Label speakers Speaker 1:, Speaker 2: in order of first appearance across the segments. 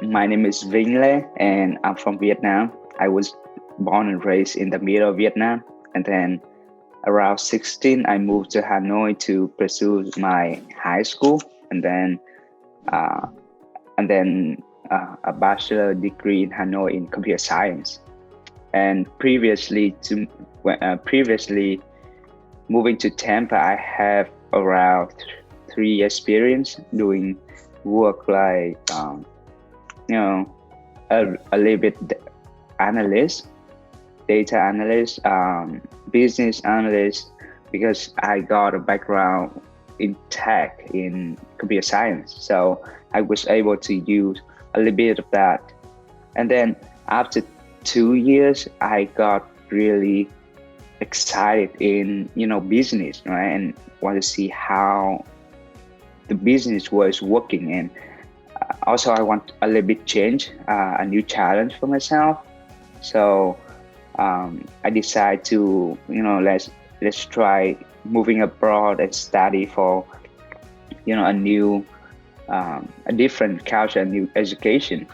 Speaker 1: My name is Vinh and I'm from Vietnam. I was born and raised in the middle of Vietnam. And then around 16, I moved to Hanoi to pursue my high school and then uh, a bachelor degree in Hanoi in computer science. And previously moving to Tampa, I have around 3 years experience doing work like you know a little bit analyst, data analyst, business analyst, because I got a background in tech in computer science. So I was able to use a little bit of that. And then after 2 years, I got really excited in business, right? And want to see how the business was working. And also I want a little bit change, a new challenge for myself. So I decided to let's try moving abroad and study for a new a different culture, a new education.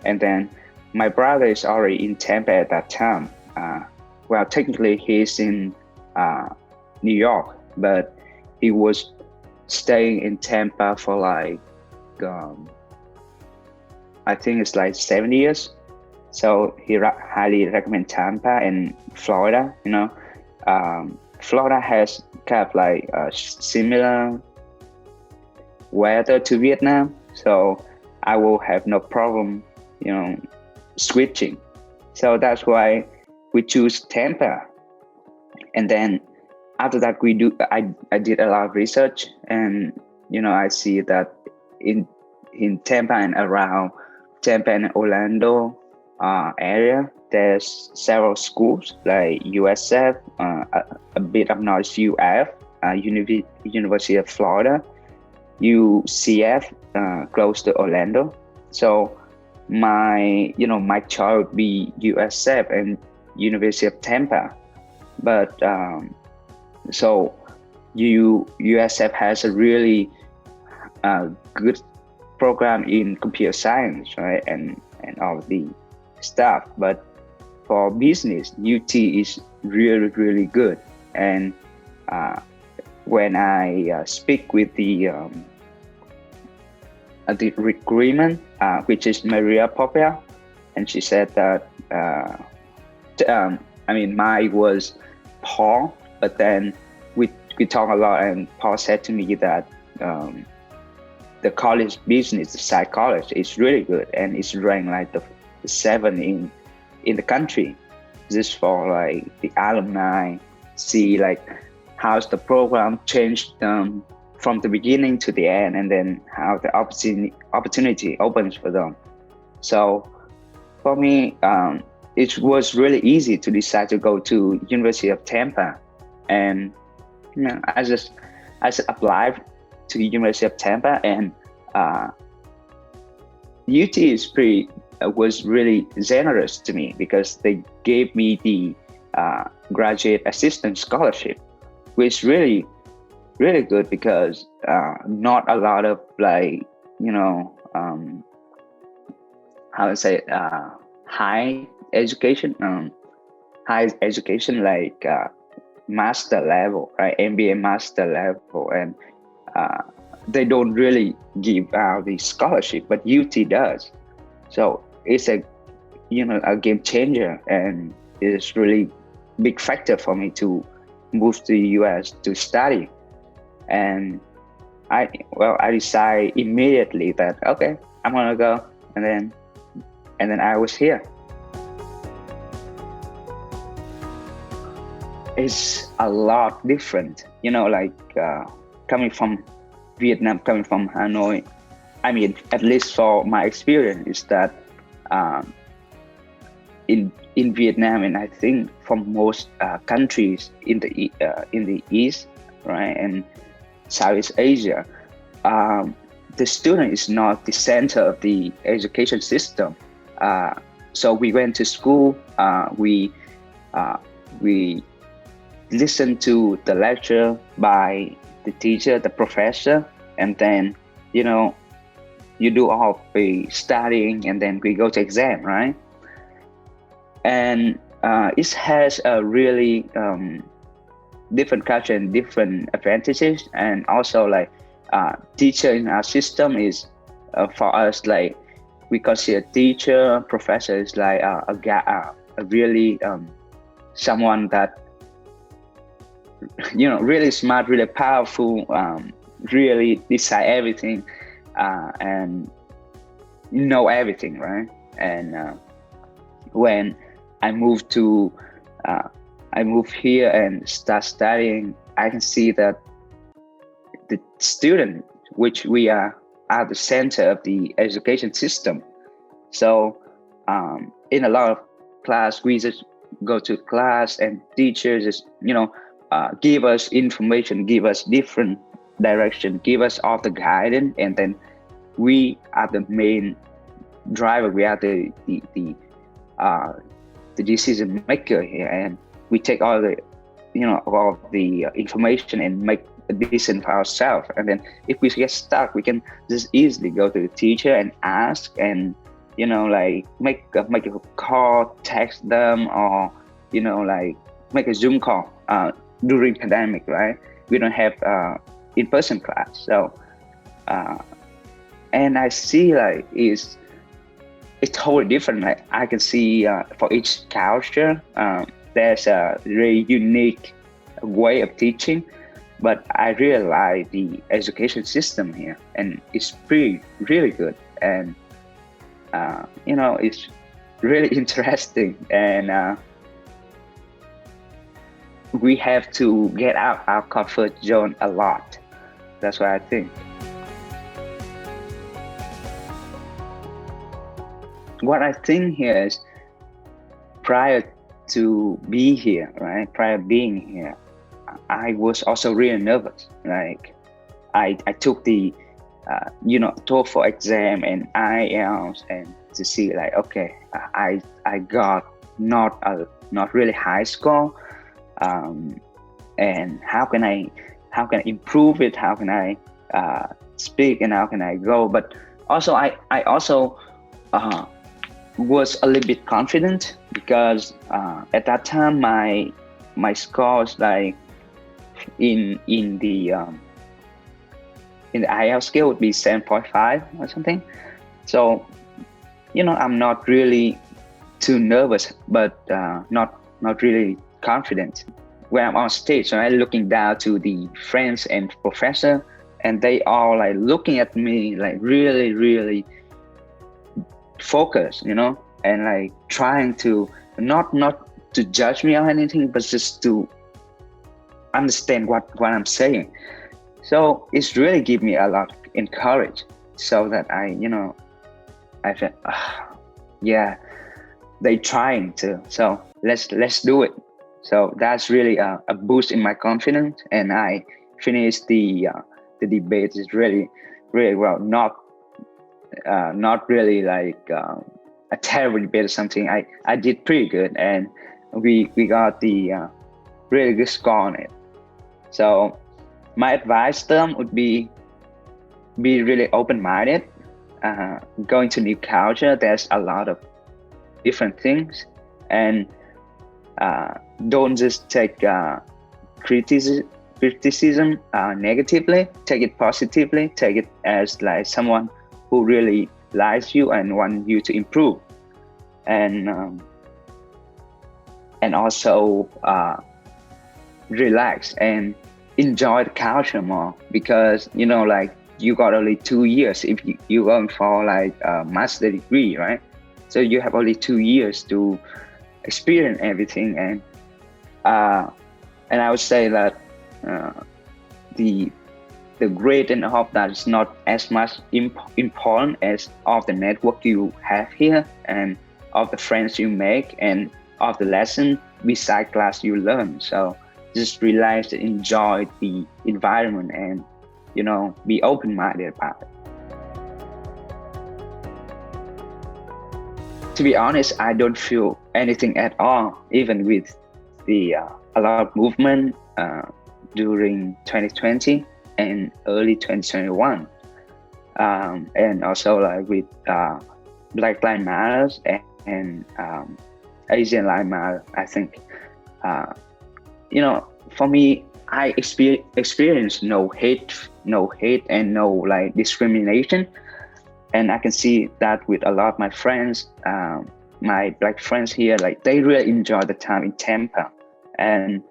Speaker 1: And then my brother is already in Tampa at that time. Well, technically he's in New York, but he was staying in Tampa for like I think it's like 7 years. So he highly recommend Tampa and Florida. Florida has kind of like a similar weather to Vietnam, so I will have no problem, switching. So that's why we choose Tampa. And then after that, I did a lot of research, and I see that in Tampa and around Tampa and Orlando area, there's several schools like USF, a bit of knowledge UF, University of Florida, UCF, close to Orlando. So my child would be USF and University of Tampa. But so USF has a really good program in computer science, right? And all the stuff. But for business, UT is really, really good. And when I speak with the recruitment, which is Maria Popper, and she said that mine was Paul, but then we talk a lot, and Paul said to me that the college business, the psychology, is really good, and it's ranked like the 7 in the country. Just for like the alumni, see like how's the program changed from the beginning to the end, and then how the opportunity opens for them. So for me, it was really easy to decide to go to University of Tampa, and I just applied to the University of Tampa, and UT was really generous to me because they gave me the graduate assistant scholarship, which really really good because not a lot of like how to say high education like master level, right? MBA master level, and they don't really give out the scholarship, but UT does. So it's a game changer, and it's really big factor for me to move to the US to study. And I decided immediately that okay, I'm gonna go, and then I was here. It's a lot different, like coming from Vietnam, coming from Hanoi. I mean, at least for my experience, is that in Vietnam, and I think for most countries in the East, right, and Southeast Asia, the student is not the center of the education system. So we went to school, we listened to the lecture by the teacher, the professor, and then you do all the studying and then we go to exam, right? And it has a really different culture and different advantages. And also like teacher in our system is for us, like we consider teacher, professor is like a really someone that really smart, really powerful, really decide everything and know everything, right? And when I moved here and start studying, I can see that the student, which we are at the center of the education system. So in a lot of class, we just go to class and teachers just, give us information, give us different direction, give us all the guidance, and then we are the main driver. We are the decision maker here, and we take all the all the information and make a decision for ourselves. And then if we get stuck, we can just easily go to the teacher and ask, and like make a call, text them, or like make a Zoom call. During pandemic, right? We don't have in-person class, so and I see like it's totally different. Like I can see for each culture, there's a really unique way of teaching, but I really like the education system here, and it's really good, and it's really interesting, and we have to get out our comfort zone a lot. That's what I think. What I think here is prior to be here, right? Prior being here, I was also really nervous. Like I took the TOEFL exam and IELTS, and to see like, okay, I got not really high score. And how can I improve it? How can I speak, and how can I go? But also I also was a little bit confident, because at that time my scores like in the IELTS scale would be 7.5 or something. So I'm not really too nervous, but not really confident. When I'm on stage, I'm looking down to the friends and professor, and they all like looking at me like really focused, and like trying to not to judge me or anything, but just to understand what I'm saying. So it's really give me a lot of encouragement, so that I feel, yeah, they trying to, so let's do it. So that's really a boost in my confidence, and I finished the debate is really well. Not really like a terrible debate or something. I did pretty good, and we got the really good score on it. So my advice to them would be really open-minded. Going to new culture, there's a lot of different things, and don't just take criticism negatively. Take it positively. Take it as like someone who really likes you and want you to improve, and also relax and enjoy the culture more, because like you got only 2 years if you're going for like a master degree, right? So you have only 2 years to experience everything, and I would say that the grade and all that is not as much important as of the network you have here, and of the friends you make, and of the lesson beside class you learn. So just relax and enjoy the environment, and be open-minded about it. To be honest, I don't feel anything at all, even with the a lot of movement during 2020 and early 2021. and also like with Black Lives Matters and Asian Lives Matter. I think for me, I experience no hate, and no like discrimination, and I can see that with a lot of my friends, my Black friends here, like they really enjoy the time in Tampa, and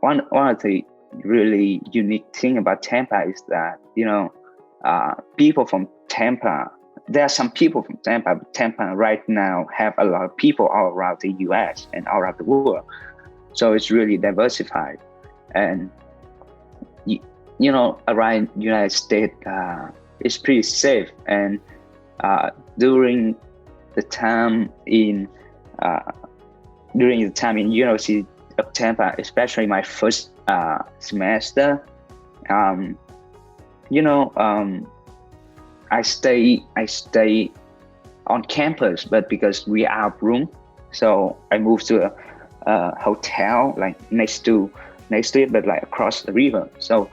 Speaker 1: one of the really unique thing about Tampa is that people from Tampa. There are some people from Tampa, but Tampa right now have a lot of people all around the U.S. and all around the world. So it's really diversified, and around United States, it's pretty safe. And during the time in University of Tampa, especially my first semester, I stay on campus, but because we are out room, so I moved to a hotel like next to it, but like across the river. So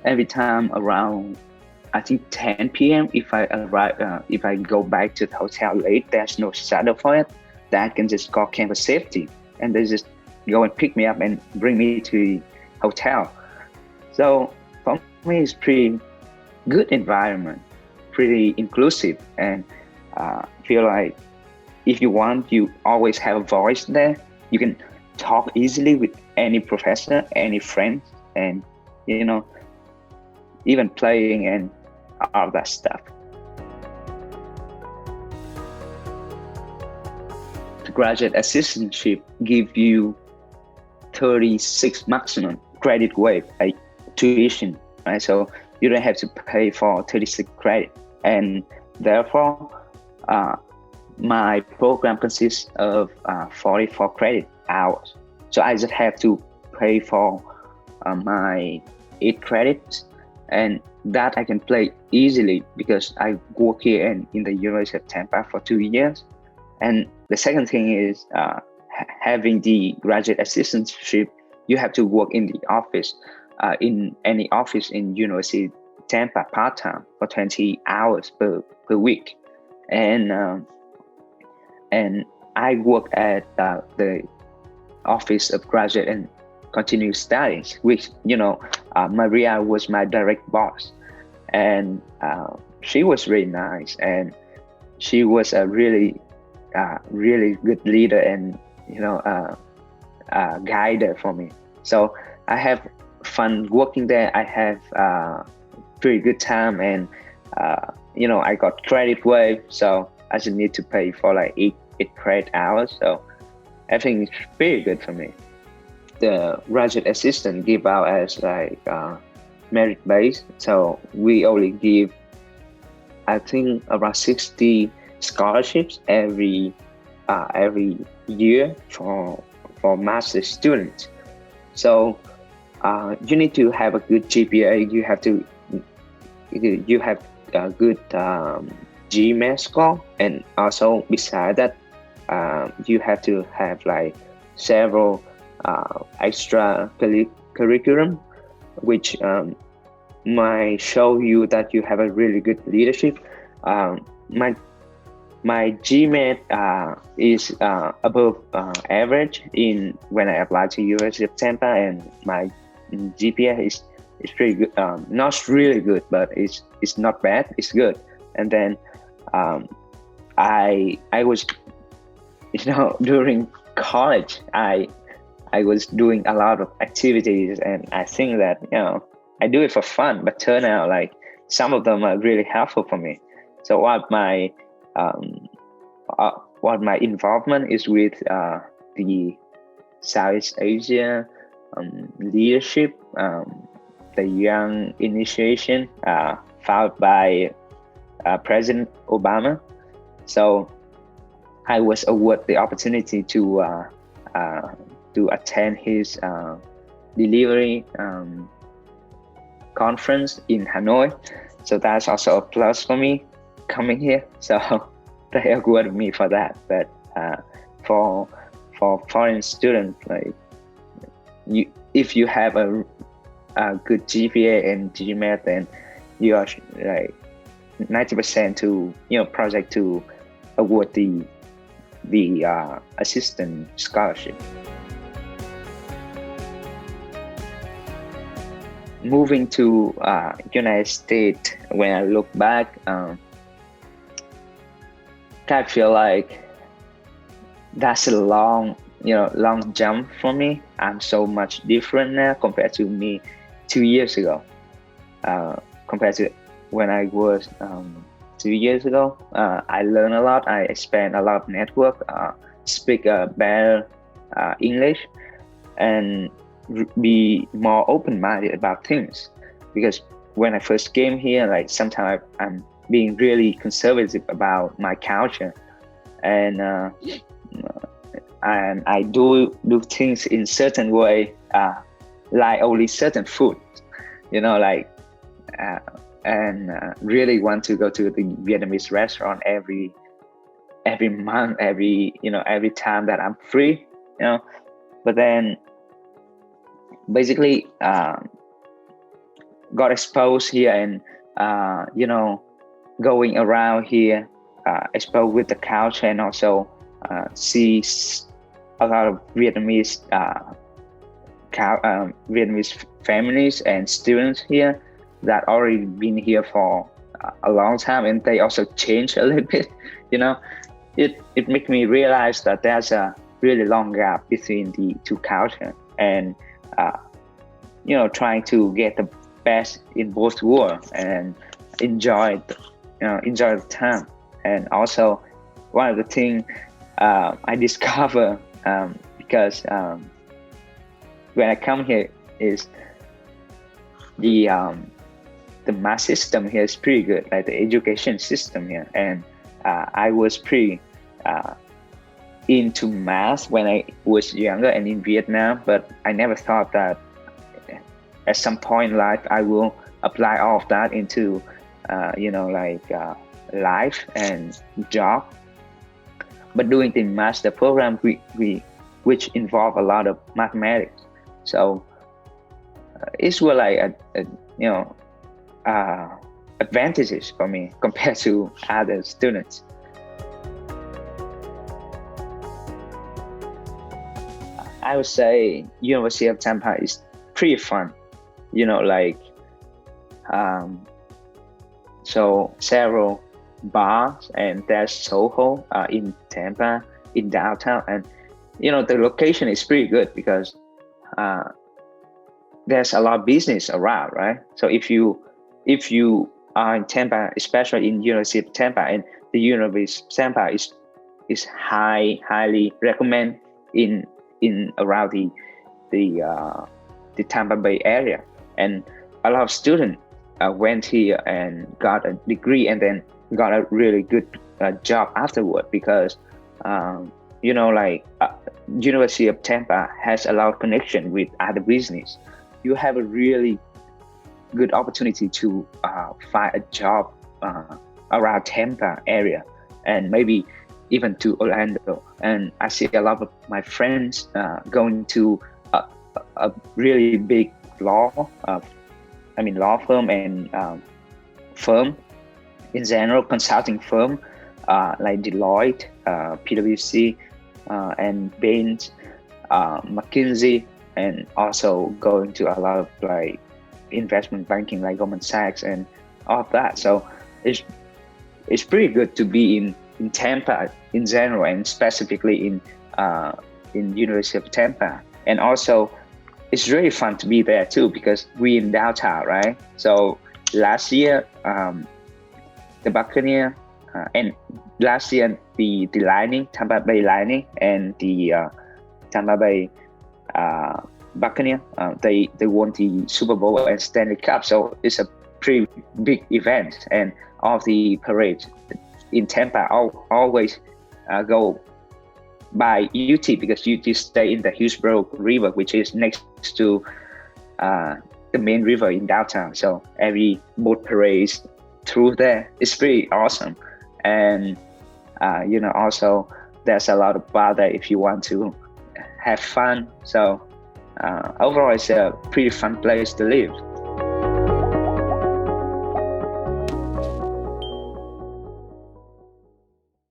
Speaker 1: every time around, I think 10 p.m. if I go back to the hotel late, there's no shuttle for it. That can just call campus safety, and they just go and pick me up and bring me to the hotel. So for me, it's pretty good environment, pretty inclusive, and feel like if you want, you always have a voice there. You can talk easily with any professor, any friend, and even playing and all that stuff. The graduate assistantship give you 36 maximum credit wave tuition, right? So you don't have to pay for 36 credit, and therefore my program consists of 44 credit hours. So I just have to pay for my 8 credits, and that I can play easily because I work here in the University of Tampa for 2 years. And the second thing is having the graduate assistantship, you have to work in the office, in any office in University of Tampa part-time for 20 hours per week. And I work at the Office of Graduate and Continuing Studies, which, Maria was my direct boss. And she was really nice, and she was a really good leader and guider for me. So I have fun working there. I have pretty good time, and I got credit wave, so I just need to pay for like 8 credit hours. So I think it's pretty good for me. The graduate assistant give out as like merit based, so we only give, I think, around 60 scholarships every year for master students. So you need to have a good GPA. You have a good GMAT score, and also beside that, you have to have like several extra curriculum, which might show you that you have a really good leadership. My GMAT is above average when I applied to University of Tampa, and my GPA is pretty good. Not really good, but it's not bad. It's good. And then I was, during college, I was doing a lot of activities, and I think that I do it for fun, but turn out like some of them are really helpful for me. So what my involvement is with the Southeast Asia leadership, the Young Initiation, founded by President Obama. So I was awarded the opportunity to attend his delivery conference in Hanoi. So that's also a plus for me coming here. So they awarded me for that. But for foreign students, like if you have a good GPA and GMAT, then you are like 90% to project to award the assistant scholarship. Moving to United States, when I look back, I feel like that's a long jump for me. I'm so much different now compared to me 2 years ago. Compared to when I was 2 years ago, I learned a lot. I expand a lot of network, speak better English, and be more open-minded about things. Because when I first came here, like sometimes I'm being really conservative about my culture, and I do things in certain way, like only certain food, like and really want to go to the Vietnamese restaurant every month, every time that I'm free, but then basically got exposed here, and going around here, exposed with the culture, and also see a lot of Vietnamese families and students here that already been here for a long time, and they also changed a little bit. It made me realize that there's a really long gap between the two cultures, and trying to get the best in both worlds and enjoy the time. And also one of the things I discover because when I come here is the math system here is pretty good, like the education system here. And I was pretty into math when I was younger and in Vietnam, but I never thought that at some point in life I will apply all of that into life and job. But doing the master program, which involve a lot of mathematics, so it's were like advantages for me compared to other students. I would say University of Tampa is pretty fun, so several bars, and there's Soho in Tampa, in downtown, and the location is pretty good because there's a lot of business around, right? So if you are in Tampa, especially in University of Tampa, and the University of Tampa is highly recommend in around the Tampa Bay area, and a lot of students went here and got a degree, and then got a really good job afterward, because University of Tampa has a lot of connection with other business. You have a really good opportunity to find a job around Tampa area, and maybe even to Orlando. And I see a lot of my friends going to a really big law firm and firm in general, consulting firm like Deloitte, PwC, and Vinh, McKinsey, and also going to a lot of like investment banking like Goldman Sachs and all of that. So it's pretty good to be in Tampa in general, and specifically in University of Tampa. And also it's really fun to be there too, because we're in downtown, right? So last year the Buccaneer and last year the Lightning, Tampa Bay Lightning, and the Tampa Bay Buccaneer, they won the Super Bowl and Stanley Cup. So it's a pretty big event, and all of the parades in Tampa always go by UT, because UT stay in the Hillsborough River, which is next to the main river in downtown. So every boat parades through there. It's pretty awesome. And also there's a lot of bar there if you want to have fun. So overall it's a pretty fun place to live.